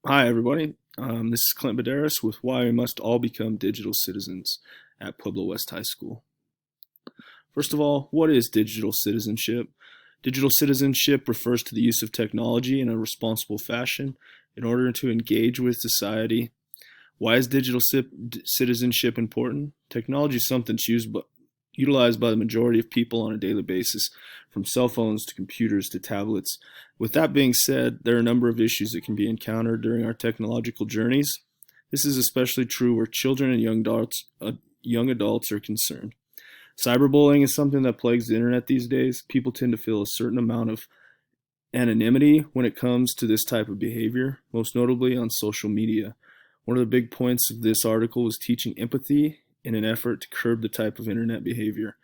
Hi, everybody. This is Clint Baderis with Why We Must All Become Digital Citizens at Pueblo West High School. First of all, what is digital citizenship? Digital citizenship refers to the use of technology in a responsible fashion in order to engage with society. Why is digital citizenship important? Technology is something that's utilized by the majority of people on a daily basis, from cell phones to computers to tablets. With that being said, there are a number of issues that can be encountered during our technological journeys. This is especially true where children and young adults are concerned. Cyberbullying is something that plagues the internet these days. People tend to feel a certain amount of anonymity when it comes to this type of behavior, most notably on social media. One of the big points of this article was teaching empathy in an effort to curb the type of internet behavior.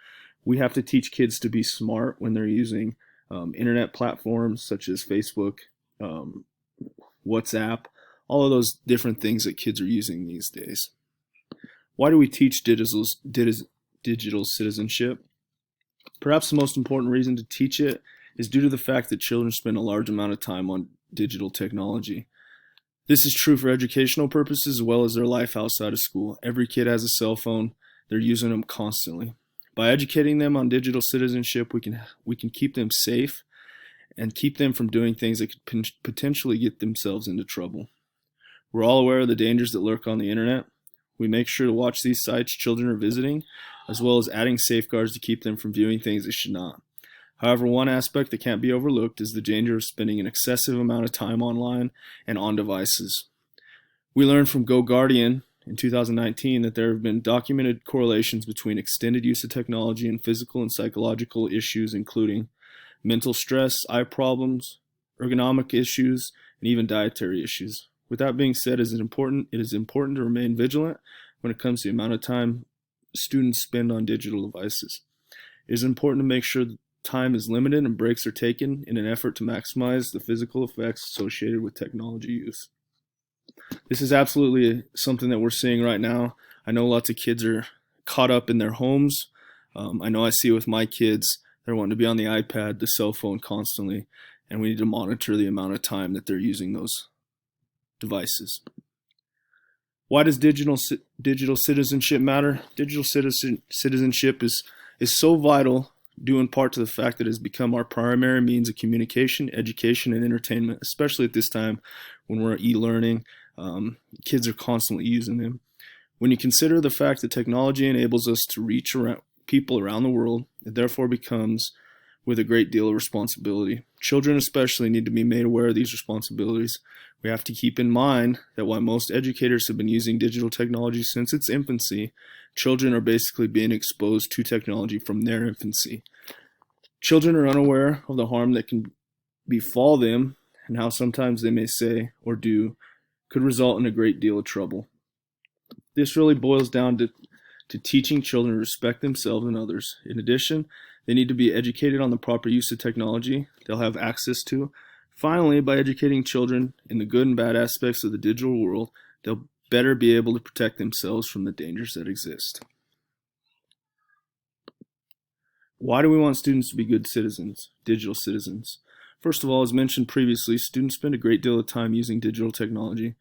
We have to teach kids to be smart when they're using internet platforms such as Facebook, um, WhatsApp, all of those different things that kids are using these days. Why do we teach digital citizenship? Perhaps the most important reason to teach it is due to the fact that children spend a large amount of time on digital technology. This is true for educational purposes as well as their life outside of school. Every kid has a cell phone. They're using them constantly. By educating them on digital citizenship, we can keep them safe and keep them from doing things that could potentially get themselves into trouble. We're all aware of the dangers that lurk on the internet. We make sure to watch these sites children are visiting, as well as adding safeguards to keep them from viewing things they should not. However, one aspect that can't be overlooked is the danger of spending an excessive amount of time online and on devices. We learned from GoGuardian in 2019 that there have been documented correlations between extended use of technology and physical and psychological issues, including mental stress, eye problems, ergonomic issues, and even dietary issues. With that being said, it is important to remain vigilant when it comes to the amount of time students spend on digital devices. It is important to make sure that time is limited and breaks are taken in an effort to maximize the physical effects associated with technology use. This is absolutely something that we're seeing right now. I know lots of kids are caught up in their homes. I know I see it with my kids. They're wanting to be on the iPad, the cell phone constantly, and we need to monitor the amount of time that they're using those devices. Why does digital citizenship matter? Digital citizenship is so vital due in part to the fact that it has become our primary means of communication, education, and entertainment, especially at this time when we're e-learning. Kids are constantly using them. When you consider the fact that technology enables us to reach people around the world, it therefore becomes with a great deal of responsibility. Children especially need to be made aware of these responsibilities. We have to keep in mind that while most educators have been using digital technology since its infancy, children are basically being exposed to technology from their infancy. Children are unaware of the harm that can befall them and how sometimes they may say or do could result in a great deal of trouble. This really boils down to teaching children to respect themselves and others. In addition, they need to be educated on the proper use of technology they'll have access to. Finally, by educating children in the good and bad aspects of the digital world, they'll better be able to protect themselves from the dangers that exist. Why do we want students to be good citizens, digital citizens? First of all, as mentioned previously, students spend a great deal of time using digital technology.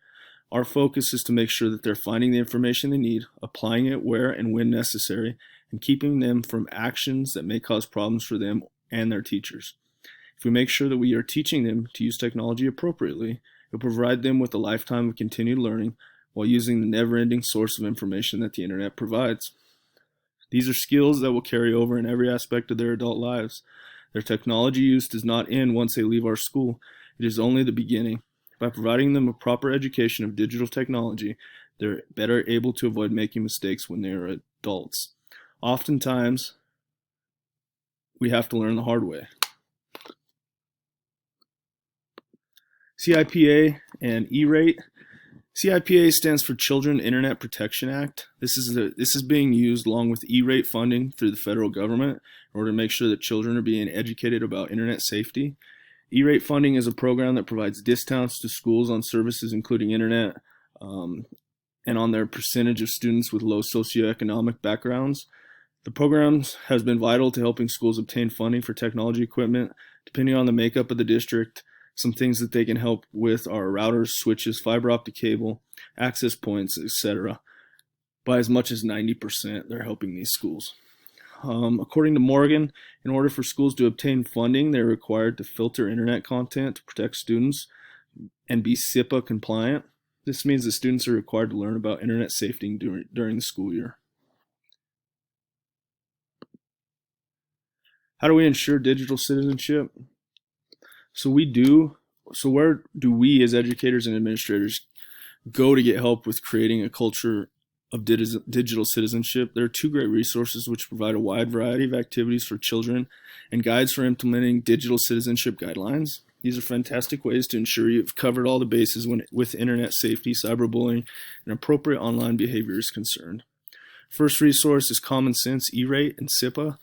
Our focus is to make sure that they're finding the information they need, applying it where and when necessary, and keeping them from actions that may cause problems for them and their teachers. If we make sure that we are teaching them to use technology appropriately, it will provide them with a lifetime of continued learning while using the never-ending source of information that the internet provides. These are skills that will carry over in every aspect of their adult lives. Their technology use does not end once they leave our school. It is only the beginning. By providing them a proper education of digital technology, they're better able to avoid making mistakes when they are adults. Oftentimes, we have to learn the hard way. CIPA and E-rate. CIPA stands for Children Internet Protection Act. This is being used along with E-rate funding through the federal government in order to make sure that children are being educated about internet safety. E-rate funding is a program that provides discounts to schools on services including internet and on their percentage of students with low socioeconomic backgrounds. The program has been vital to helping schools obtain funding for technology equipment. Depending on the makeup of the district, Some things that they can help with are routers, switches, fiber optic cable, access points, etc. By as much as 90%, they're helping these schools. According to Morgan, in order for schools to obtain funding, they're required to filter internet content to protect students and be SIPA compliant. This means that students are required to learn about internet safety during the school year. How do we ensure digital citizenship? So where do we as educators and administrators go to get help with creating a culture of digital citizenship? There are two great resources which provide a wide variety of activities for children and guides for implementing digital citizenship guidelines. These are fantastic ways to ensure you've covered all the bases with internet safety, cyberbullying, and appropriate online behavior is concerned. First resource is Common Sense, E-Rate, and SIPA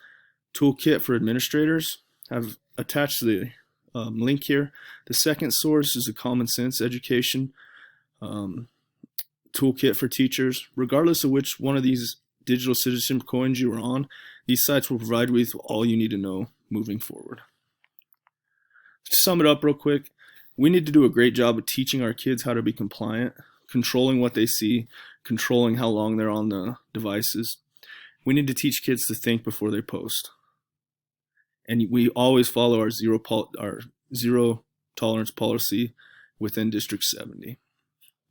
Toolkit for Administrators. I've attached the link here. The second source is a Common Sense Education Toolkit for Teachers. Regardless of which one of these digital citizenship coins you are on, these sites will provide you with all you need to know moving forward. To sum it up real quick, we need to do a great job of teaching our kids how to be compliant, controlling what they see, controlling how long they're on the devices. We need to teach kids to think before they post. And we always follow our zero tolerance policy within District 70.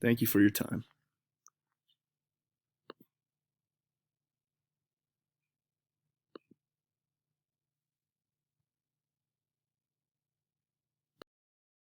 Thank you for your time.